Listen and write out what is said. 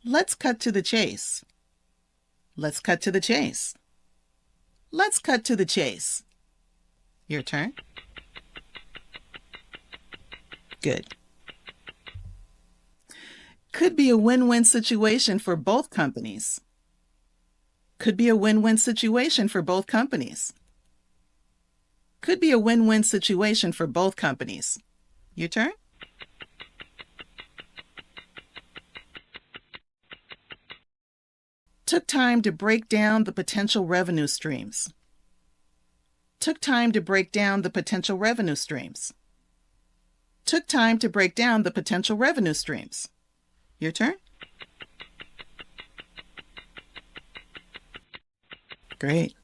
Let's cut to the chase. Let's cut to the chase. Let's cut to the chase. Your turn. Good. Could be a win-win situation for both companies. Could be a win-win situation for both companies. Could be a win-win situation for both companies. Your turn. Took time to break down the potential revenue streams. Took time to break down the potential revenue streams. Took time to break down the potential revenue streams. Your turn. Great.